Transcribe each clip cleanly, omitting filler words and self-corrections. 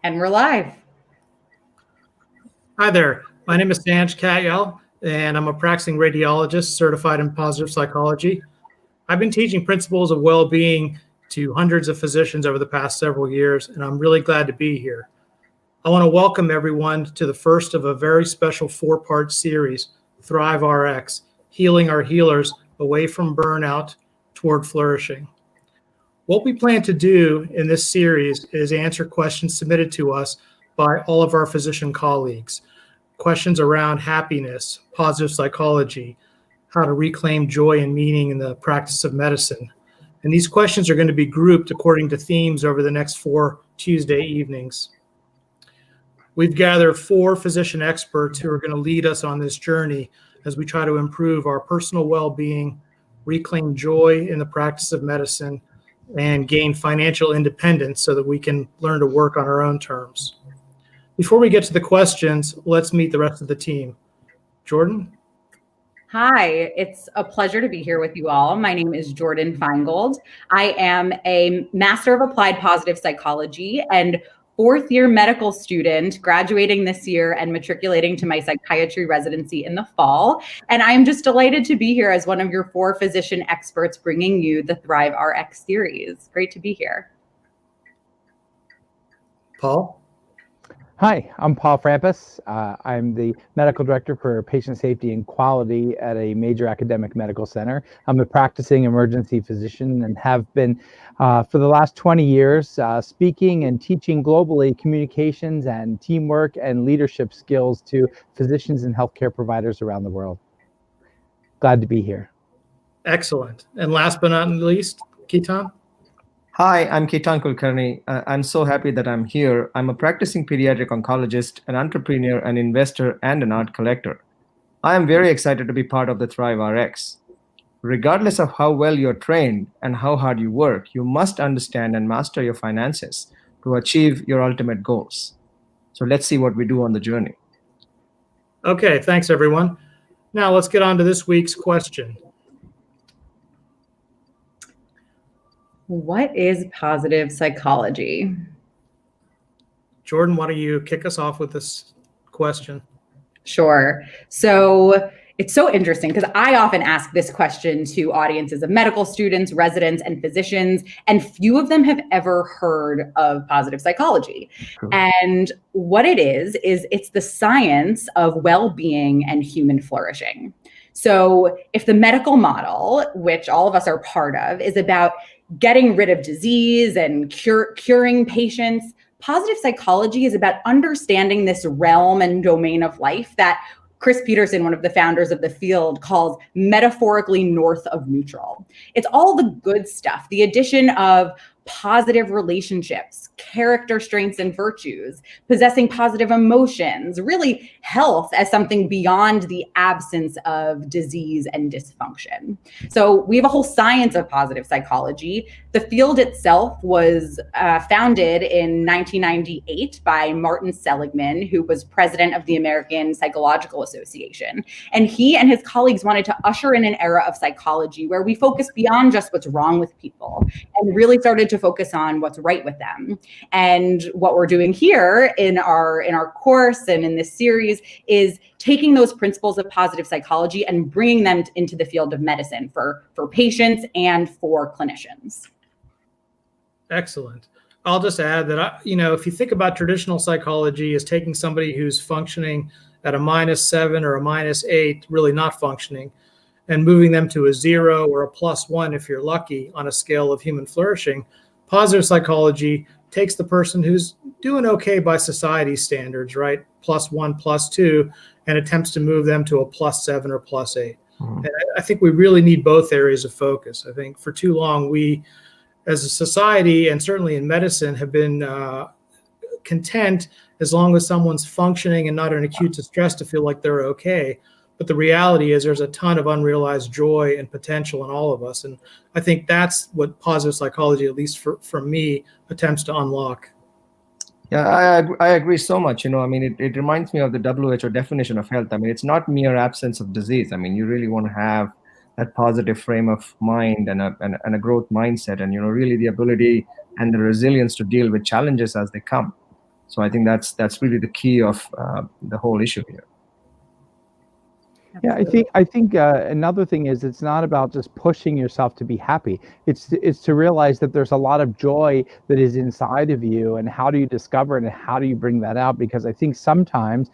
And we're live. Hi there. My name is Sanj Katyal, and I'm a practicing radiologist certified in positive psychology. I've been teaching principles of well-being to hundreds of physicians over the past several years, and I'm really glad to be here. I want to welcome everyone to the first of a very special four-part series, Thrive RX, Healing Our Healers Away from Burnout Toward Flourishing. What we plan to do in this series is answer questions submitted to us by all of our physician colleagues. Questions around happiness, positive psychology, how to reclaim joy and meaning in the practice of medicine. And these questions are going to be grouped according to themes over the next 4 Tuesday evenings. We've gathered 4 physician experts who are going to lead us on this journey as we try to improve our personal well-being, reclaim joy in the practice of medicine, and gain financial independence so that we can learn to work on our own terms. Before we get to the questions, let's meet the rest of the team. Jordan? Hi, it's a pleasure to be here with you all. My name is Jordan Feingold. I am a Master of Applied Positive Psychology and 4th-year medical student graduating this year and matriculating to my psychiatry residency in the fall. And I am just delighted to be here as one of your 4 physician experts bringing you the Thrive RX series. Great to be here. Paul? Hi, I'm Paul Frampus. I'm the medical director for patient safety and quality at a major academic medical center. I'm a practicing emergency physician and have been for the last 20 years speaking and teaching globally communications and teamwork and leadership skills to physicians and healthcare providers around the world. Glad to be here. Excellent. And last but not least, Ketan? Hi, I'm Ketan Kulkarni. I'm so happy that I'm here. I'm a practicing pediatric oncologist, an entrepreneur, an investor, and an art collector. I am very excited to be part of the Thrive RX. Regardless of how well you're trained and how hard you work, you must understand and master your finances to achieve your ultimate goals. So let's see what we do on the journey. Okay, thanks everyone. Now let's get on to this week's question. What is positive psychology? Jordan, why don't you kick us off with this question? Sure. So it's so interesting because I often ask this question to audiences of medical students, residents, and physicians, and few of them have ever heard of positive psychology. Cool. And what it is it's the science of well-being and human flourishing. So if the medical model, which all of us are part of, is about getting rid of disease and curing patients, positive psychology is about understanding this realm and domain of life that Chris Peterson, one of the founders of the field, calls metaphorically north of neutral. It's all the good stuff, the addition of positive relationships, character strengths and virtues, possessing positive emotions, really health as something beyond the absence of disease and dysfunction. So we have a whole science of positive psychology. The field itself was founded in 1998 by Martin Seligman, who was president of the American Psychological Association. And he and his colleagues wanted to usher in an era of psychology where we focus beyond just what's wrong with people and really started to focus on what's right with them. And what we're doing here in our course and in this series is taking those principles of positive psychology and bringing them into the field of medicine for patients and for clinicians. Excellent. I'll just add that, if you think about traditional psychology as taking somebody who's functioning at a -7 or a -8, really not functioning, and moving them to a 0 or a +1 if you're lucky on a scale of human flourishing, positive psychology takes the person who's doing okay by society standards, right? +1, +2, and attempts to move them to a +7 or +8. Mm-hmm. And I think we really need both areas of focus. I think for too long, we, as a society, and certainly in medicine, have been content as long as someone's functioning and not in acute distress to feel like they're okay. But the reality is there's a ton of unrealized joy and potential in all of us. And I think that's what positive psychology, at least for me, attempts to unlock. Yeah, I agree so much. It reminds me of the WHO definition of health. It's not mere absence of disease. You really want to have that positive frame of mind and a growth mindset, and really the ability and the resilience to deal with challenges as they come. So I think that's really the key of the whole issue here. Yeah, I think another thing is it's not about just pushing yourself to be happy. It's to realize that there's a lot of joy that is inside of you, and how do you discover it and how do you bring that out? Because I think sometimes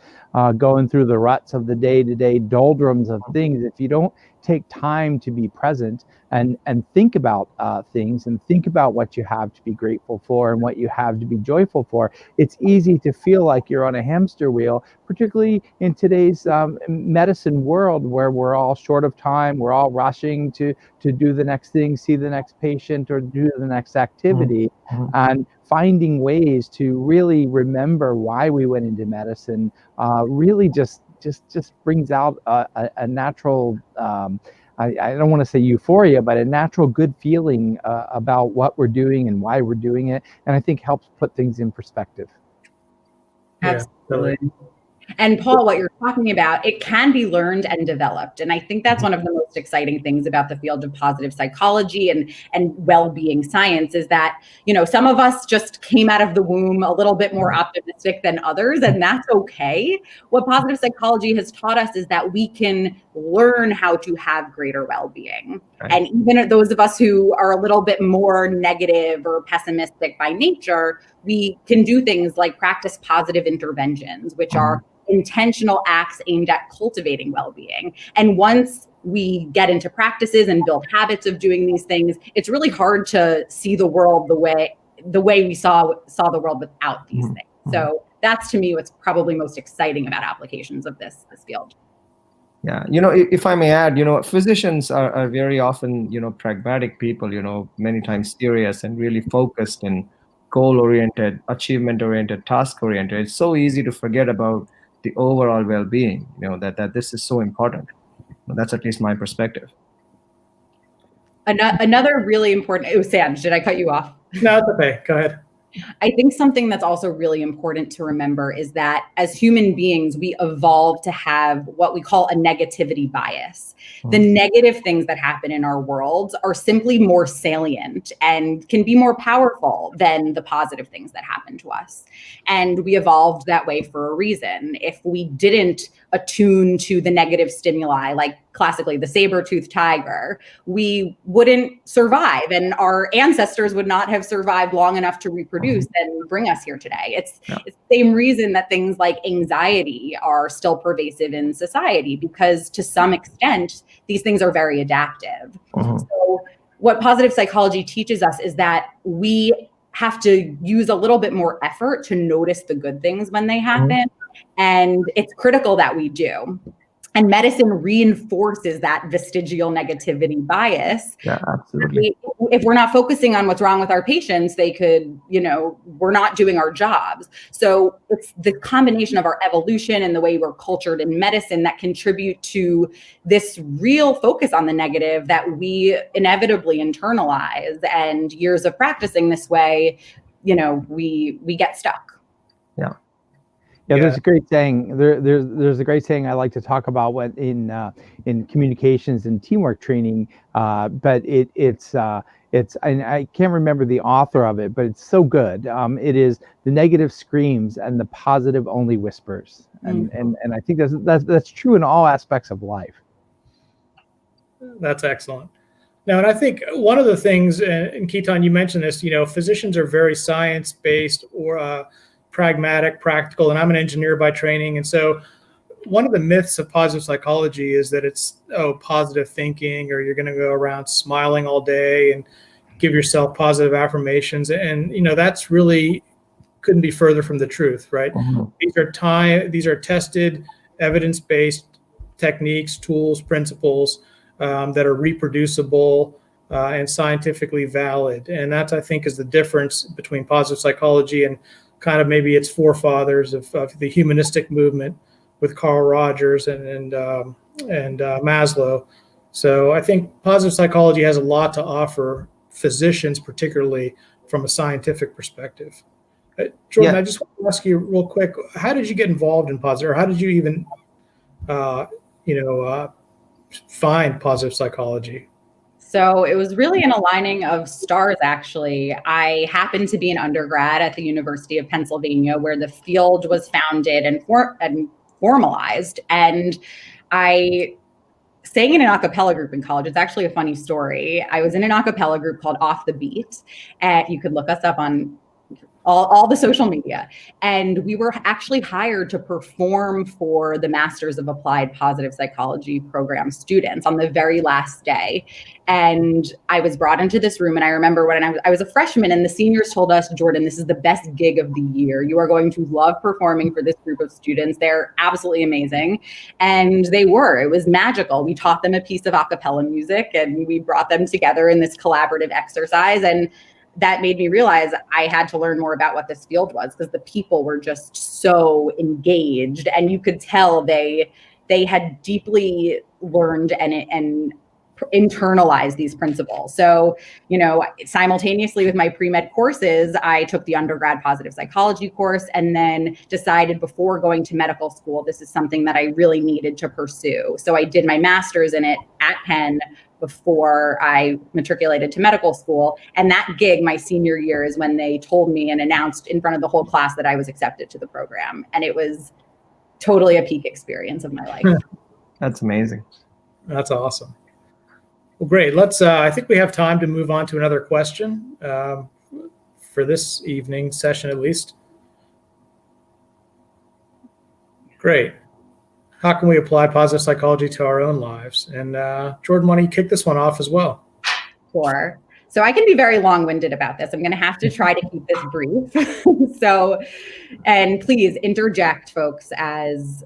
going through the ruts of the day-to-day doldrums of things, if you don't take time to be present and think about things and think about what you have to be grateful for and what you have to be joyful for, it's easy to feel like you're on a hamster wheel, particularly in today's medicine world, where we're all short of time, we're all rushing to do the next thing, see the next patient, or do the next activity. And finding ways to really remember why we went into medicine really just brings out a natural I don't want to say euphoria, but a natural good feeling about what we're doing and why we're doing it, and I think helps put things in perspective. Absolutely. And Paul, what you're talking about, it can be learned and developed. And I think that's one of the most exciting things about the field of positive psychology and well-being science is that, you know, some of us just came out of the womb a little bit more optimistic than others, and that's okay. What positive psychology has taught us is that we can learn how to have greater well-being. Right. And even those of us who are a little bit more negative or pessimistic by nature, we can do things like practice positive interventions, which are intentional acts aimed at cultivating well-being. And once we get into practices and build habits of doing these things, it's really hard to see the world the way we saw the world without these things. So that's, to me, what's probably most exciting about applications of this field. Yeah, you know, if I may add, you know, physicians are very often, you know, pragmatic people, you know, many times serious and really focused and goal-oriented, achievement-oriented, task-oriented. It's so easy to forget about the overall well-being, you know, that this is so important. That's at least my perspective. Another really important, Sanj, did I cut you off? No, it's okay. Go ahead. I think something that's also really important to remember is that as human beings, we evolved to have what we call a negativity bias. The negative things that happen in our world are simply more salient and can be more powerful than the positive things that happen to us. And we evolved that way for a reason. If we didn't attune to the negative stimuli, like classically the saber-toothed tiger, we wouldn't survive, and our ancestors would not have survived long enough to reproduce and bring us here today. It's the same reason that things like anxiety are still pervasive in society, because to some extent, these things are very adaptive. So what positive psychology teaches us is that we have to use a little bit more effort to notice the good things when they happen. And it's critical that we do. And medicine reinforces that vestigial negativity bias. Yeah, absolutely. If we're not focusing on what's wrong with our patients, they could, you know, we're not doing our jobs. So it's the combination of our evolution and the way we're cultured in medicine that contribute to this real focus on the negative that we inevitably internalize. And years of practicing this way, you know, we get stuck. Yeah, there's a great saying. There's a great saying I like to talk about when in communications and teamwork training. But it's and I can't remember the author of it, but it's so good. It is the negative screams and the positive only whispers, and I think that's true in all aspects of life. That's excellent. Now, and I think one of the things, and Ketan, you mentioned this, you know, physicians are very science-based or pragmatic, practical, and I'm an engineer by training. And so one of the myths of positive psychology is that it's, positive thinking, or you're going to go around smiling all day and give yourself positive affirmations. And, you know, that's really couldn't be further from the truth, right? These are tested, evidence-based techniques, tools, principles that are reproducible and scientifically valid. And that, I think, is the difference between positive psychology and kind of maybe its forefathers of the humanistic movement with Carl Rogers and Maslow. So I think positive psychology has a lot to offer physicians, particularly from a scientific perspective. Jordan, I just want to ask you real quick, how did you get involved in positive, or how did you even, find positive psychology? So it was really an aligning of stars, actually. I happened to be an undergrad at the University of Pennsylvania, where the field was founded and formalized. And I sang in an a cappella group in college. It's actually a funny story. I was in an a cappella group called Off the Beat, and you could look us up on all the social media. And we were actually hired to perform for the Masters of Applied Positive Psychology program students on the very last day. And I was brought into this room, and I remember when I was a freshman, and the seniors told us, Jordan, this is the best gig of the year. You are going to love performing for this group of students. They're absolutely amazing. And they were. It was magical. We taught them a piece of a cappella music, and we brought them together in this collaborative exercise. And that made me realize I had to learn more about what this field was, because the people were just so engaged, and you could tell they had deeply learned and internalized these principles. So, simultaneously with my pre-med courses, I took the undergrad positive psychology course, and then decided before going to medical school, this is something that I really needed to pursue. So I did my master's in it at Penn before I matriculated to medical school. And that gig, my senior year, is when they told me and announced in front of the whole class that I was accepted to the program. And it was totally a peak experience of my life. That's amazing. That's awesome. Well, great. Let's, I think we have time to move on to another question for this evening session, at least. Great. How can we apply positive psychology to our own lives? And Jordan, why don't you kick this one off as well? Sure. So I can be very long-winded about this. I'm going to have to try to keep this brief. And please interject, folks, as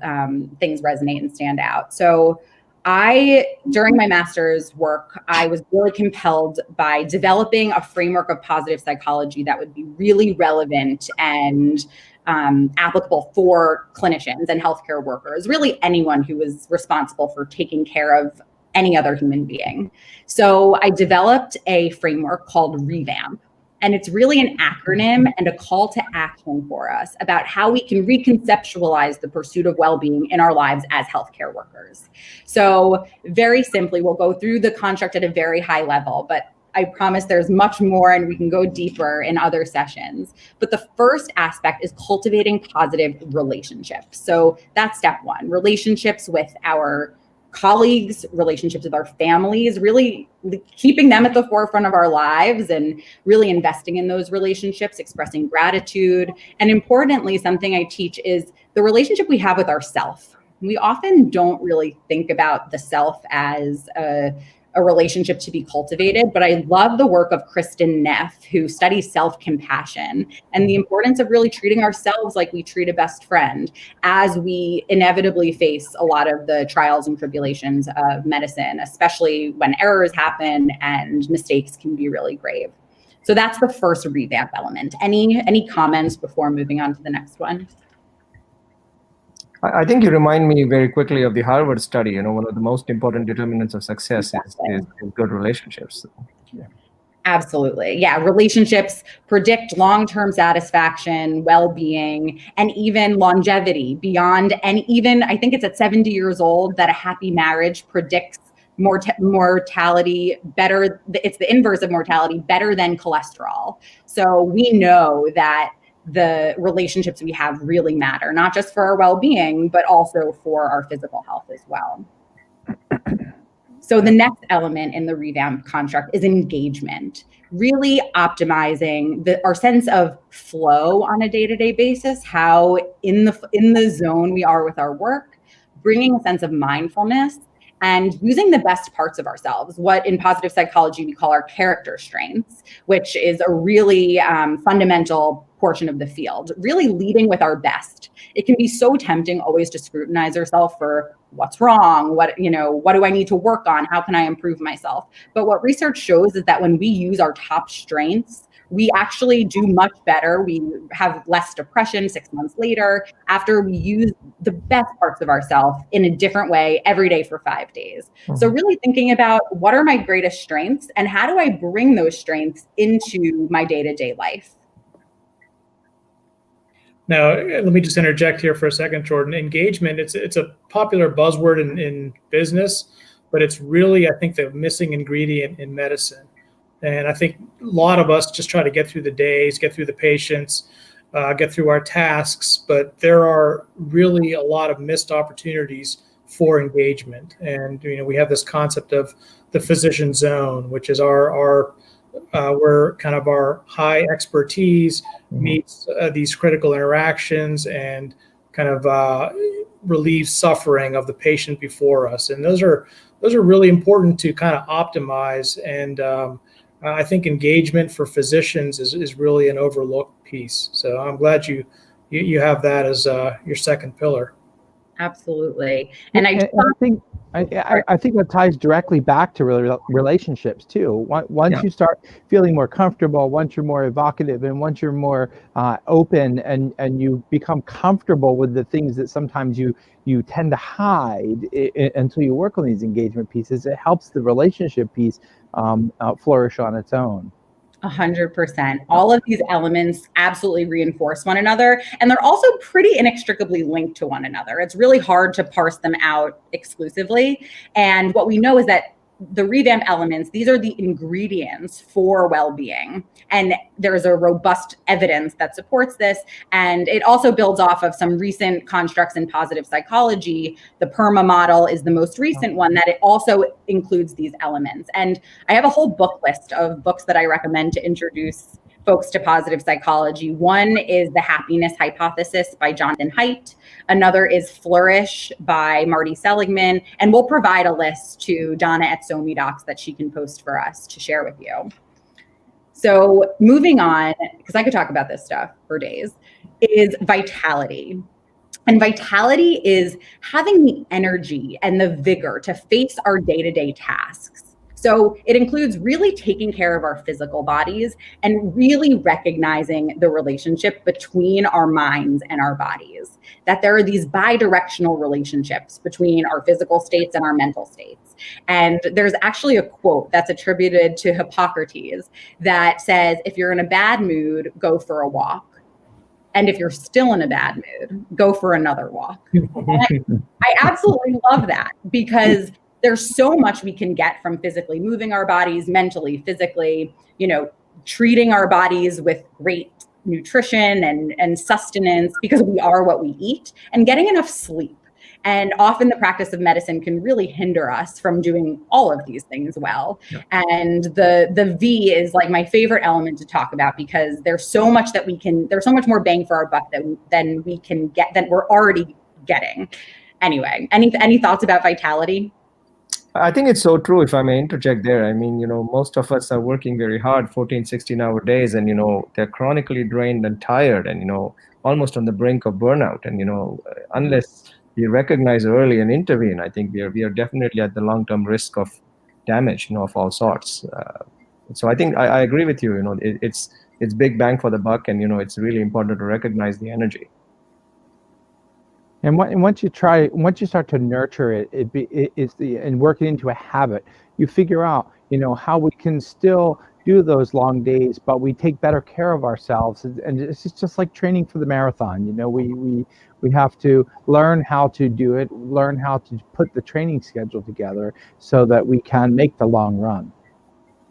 things resonate and stand out. So during my master's work, I was really compelled by developing a framework of positive psychology that would be really relevant and applicable for clinicians and healthcare workers, really anyone who was responsible for taking care of any other human being. So I developed a framework called REVAMP, and it's really an acronym and a call to action for us about how we can reconceptualize the pursuit of well-being in our lives as healthcare workers. So very simply, we'll go through the construct at a very high level, but I promise there's much more, and we can go deeper in other sessions. But the first aspect is cultivating positive relationships. So that's step one: relationships with our colleagues, relationships with our families, really keeping them at the forefront of our lives and really investing in those relationships, expressing gratitude. And importantly, something I teach is the relationship we have with ourself. We often don't really think about the self as a relationship to be cultivated, but I love the work of Kristin Neff, who studies self-compassion and the importance of really treating ourselves like we treat a best friend as we inevitably face a lot of the trials and tribulations of medicine, especially when errors happen and mistakes can be really grave. So that's the first revamp element. Any comments before moving on to the next one? I think you remind me very quickly of the Harvard study. One of the most important determinants of success is good relationships. Yeah. Absolutely. Yeah. Relationships predict long-term satisfaction, well-being, and even longevity beyond. And even I think it's at 70 years old that a happy marriage predicts mortality better. It's the inverse of mortality, better than cholesterol. So we know that the relationships we have really matter, not just for our well-being, but also for our physical health as well. So the next element in the revamp construct is engagement, really optimizing our sense of flow on a day-to-day basis, how in the zone we are with our work, bringing a sense of mindfulness and using the best parts of ourselves, what in positive psychology we call our character strengths, which is a really fundamental portion of the field, really leading with our best. It can be so tempting always to scrutinize ourselves for what's wrong, what do I need to work on, how can I improve myself? But what research shows is that when we use our top strengths, we actually do much better. We have less depression 6 months later after we use the best parts of ourselves in a different way every day for 5 days. Mm-hmm. So really thinking about what are my greatest strengths and how do I bring those strengths into my day-to-day life? Now, let me just interject here for a second, Jordan. Engagement, it's a popular buzzword in business, but it's really, I think, the missing ingredient in medicine. And I think a lot of us just try to get through the days, get through the patients, get through our tasks, but there are really a lot of missed opportunities for engagement. And we have this concept of the physician zone, which is our where kind of our high expertise meets these critical interactions and kind of relieves suffering of the patient before us. And those are really important to kind of optimize. And I think engagement for physicians is really an overlooked piece. So I'm glad you have that as your second pillar. Absolutely. And I think that ties directly back to relationships too. Once you start feeling more comfortable, once you're more evocative, and once you're more open, and you become comfortable with the things that sometimes you tend to hide until you work on these engagement pieces, it helps the relationship piece flourish on its own. 100%. All of these elements absolutely reinforce one another, and they're also pretty inextricably linked to one another. It's really hard to parse them out exclusively. And what we know is that the revamp elements, these are the ingredients for well-being. And there's a robust evidence that supports this. And it also builds off of some recent constructs in positive psychology. The PERMA model is the most recent one that it also includes these elements. And I have a whole book list of books that I recommend to introduce folks to positive psychology. One is The Happiness Hypothesis by Jonathan Haidt. Another is Flourish by Marty Seligman. And we'll provide a list to Donna at SoMeDocs that she can post for us to share with you. So moving on, because I could talk about this stuff for days, is vitality. And vitality is having the energy and the vigor to face our day-to-day tasks. So it includes really taking care of our physical bodies and really recognizing the relationship between our minds and our bodies, that there are these bi-directional relationships between our physical states and our mental states. And there's actually a quote that's attributed to Hippocrates that says, if you're in a bad mood, go for a walk. And if you're still in a bad mood, go for another walk. I absolutely love that, because there's so much we can get from physically moving our bodies, mentally, physically, treating our bodies with great nutrition and sustenance, because we are what we eat, and getting enough sleep. And often the practice of medicine can really hinder us from doing all of these things well. Yeah. And the V is like my favorite element to talk about, because there's so much there's so much more bang for our buck than we can get, than we're already getting. Anyway, any thoughts about vitality? I think it's so true, if I may interject there. I mean, most of us are working very hard, 14, 16-hour days, and, they're chronically drained and tired and, almost on the brink of burnout. And, unless we recognize early and intervene, I think we are definitely at the long-term risk of damage, of all sorts. So I think I agree with you. It's big bang for the buck, and, it's really important to recognize the energy. And once you start to nurture it, and work it into a habit, you figure out, how we can still do those long days, but we take better care of ourselves. And it's just like training for the marathon. We have to learn how to do it, learn how to put the training schedule together so that we can make the long run.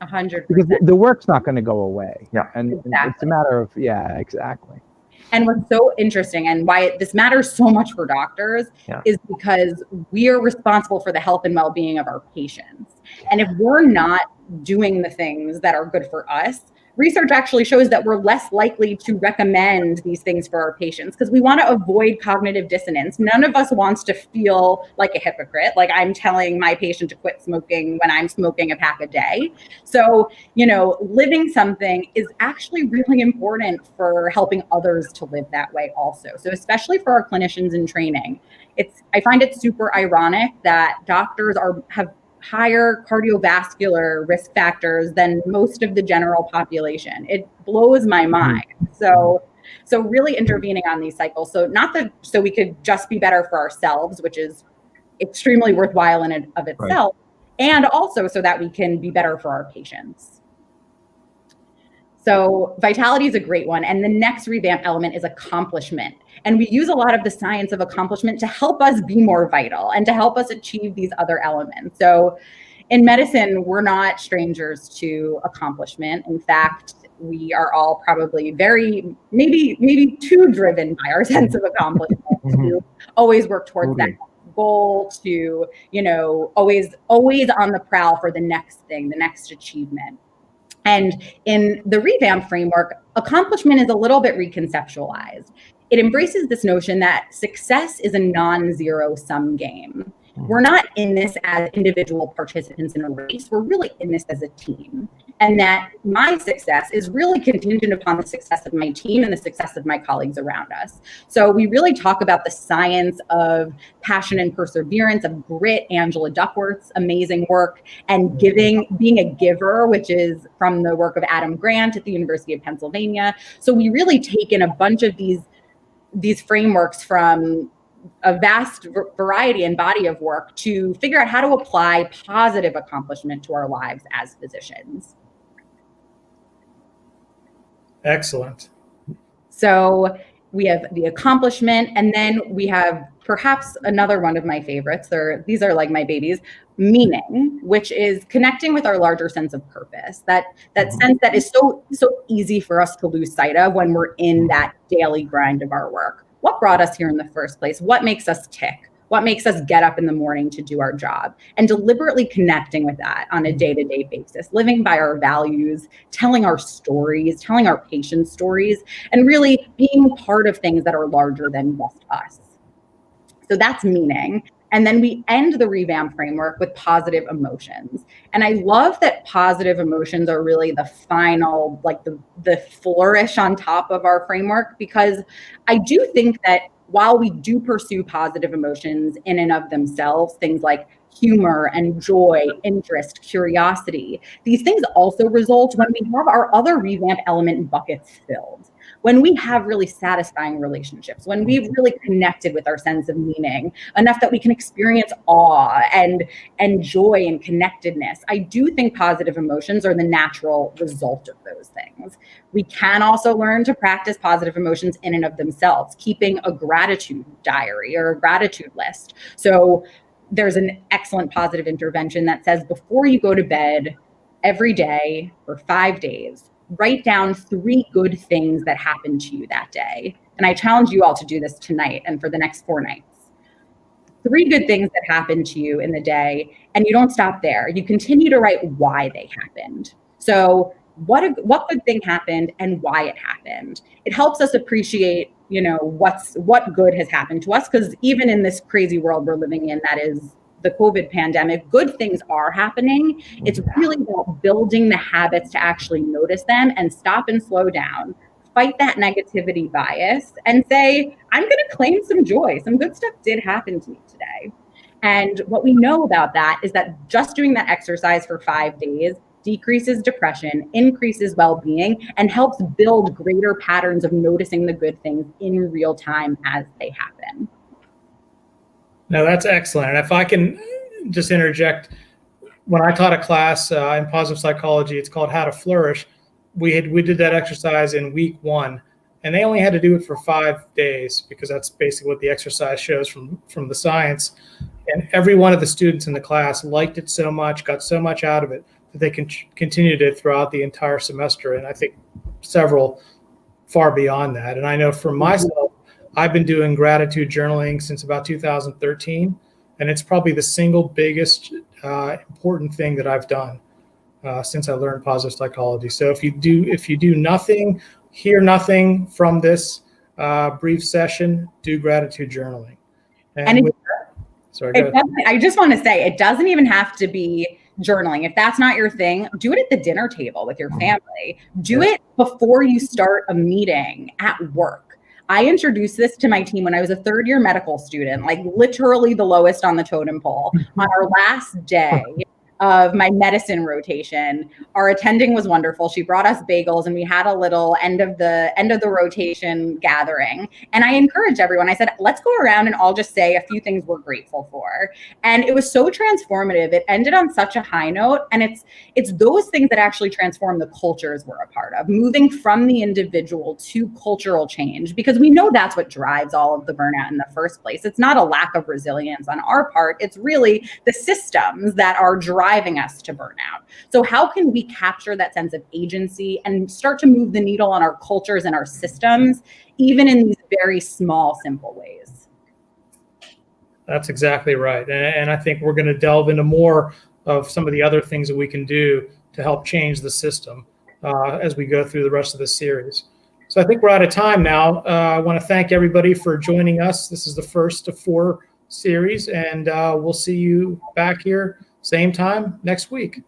100%. Because the work's not going to go away. Yeah, and it's a matter of exactly. And what's so interesting, and why this matters so much for doctors, is because we are responsible for the health and well-being of our patients. And if we're not doing the things that are good for us, research actually shows that we're less likely to recommend these things for our patients, because we want to avoid cognitive dissonance. None of us wants to feel like a hypocrite, like I'm telling my patient to quit smoking when I'm smoking a pack a day. So, living something is actually really important for helping others to live that way also. So especially for our clinicians in training, I find it super ironic that doctors have higher cardiovascular risk factors than most of the general population. It blows my mind. So really intervening on these cycles. So so we could just be better for ourselves, which is extremely worthwhile in and of itself, and also so that we can be better for our patients. So vitality is a great one. And the next revamp element is accomplishment. And we use a lot of the science of accomplishment to help us be more vital and to help us achieve these other elements. So in medicine, we're not strangers to accomplishment. In fact, we are all probably maybe too driven by our sense of accomplishment to always work towards that goal, to, always on the prowl for the next thing, the next achievement. And in the revamp framework, accomplishment is a little bit reconceptualized. It embraces this notion that success is a non-zero sum game. We're not in this as individual participants in a race. We're really in this as a team. And that my success is really contingent upon the success of my team and the success of my colleagues around us. So we really talk about the science of passion and perseverance, of grit, Angela Duckworth's amazing work, and being a giver, which is from the work of Adam Grant at the University of Pennsylvania. So we really take in a bunch of these frameworks from a vast variety and body of work to figure out how to apply positive accomplishment to our lives as physicians. Excellent. So we have the accomplishment, and then we have perhaps another one of my favorites. These are like my babies, meaning, which is connecting with our larger sense of purpose. That sense that is so easy for us to lose sight of when we're in that daily grind of our work. What brought us here in the first place? What makes us tick? What makes us get up in the morning to do our job? And deliberately connecting with that on a day-to-day basis, living by our values, telling our stories, telling our patients' stories, and really being part of things that are larger than just us. So that's meaning. And then we end the revamp framework with positive emotions. And I love that positive emotions are really the final, like the flourish on top of our framework, because I do think that while we do pursue positive emotions in and of themselves, things like humor and joy, interest, curiosity, these things also result when we have our other revamp element buckets filled. When we have really satisfying relationships, when we've really connected with our sense of meaning enough that we can experience awe and joy and connectedness, I do think positive emotions are the natural result of those things. We can also learn to practice positive emotions in and of themselves, keeping a gratitude diary or a gratitude list. So there's an excellent positive intervention that says before you go to bed every day for 5 days, write down 3 good things that happened to you that day. And I challenge you all to do this tonight and for the next 4 nights. 3 good things that happened to you in the day, and you don't stop there. You continue to write why they happened. So what good thing happened and why it happened. It helps us appreciate, what good has happened to us, because even in this crazy world we're living in, that is the COVID pandemic, good things are happening. It's really about building the habits to actually notice them and stop and slow down, fight that negativity bias and say, I'm going to claim some joy. Some good stuff did happen to me today. And what we know about that is that just doing that exercise for 5 days decreases depression, increases well-being, and helps build greater patterns of noticing the good things in real time as they happen. No, that's excellent. And if I can just interject, when I taught a class in positive psychology, it's called How to Flourish. We did that exercise in week 1, and they only had to do it for 5 days because that's basically what the exercise shows from the science. And every one of the students in the class liked it so much, got so much out of it, that they continued it throughout the entire semester. And I think several far beyond that. And I know for myself, I've been doing gratitude journaling since about 2013, and it's probably the single biggest important thing that I've done since I learned positive psychology. So if you do nothing, hear nothing from this brief session, do gratitude journaling. I just want to say, it doesn't even have to be journaling. If that's not your thing, do it at the dinner table with your family. Do it before you start a meeting at work. I introduced this to my team when I was a 3rd-year medical student, like literally the lowest on the totem pole. On our last day of my medicine rotation, our attending was wonderful. She brought us bagels and we had a little end of the rotation gathering. And I encouraged everyone. I said, let's go around and all just say a few things we're grateful for. And it was so transformative. It ended on such a high note. And it's those things that actually transform the cultures we're a part of, moving from the individual to cultural change, because we know that's what drives all of the burnout in the first place. It's not a lack of resilience on our part. It's really the systems that are driving us to burnout. So how can we capture that sense of agency and start to move the needle on our cultures and our systems, even in these very small, simple ways? That's exactly right. And I think we're going to delve into more of some of the other things that we can do to help change the system as we go through the rest of the series. So I think we're out of time now. I want to thank everybody for joining us. This is the first of 4 series, and we'll see you back here same time next week.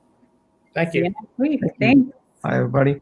Thank you. See you next week. Thanks. Hi, everybody.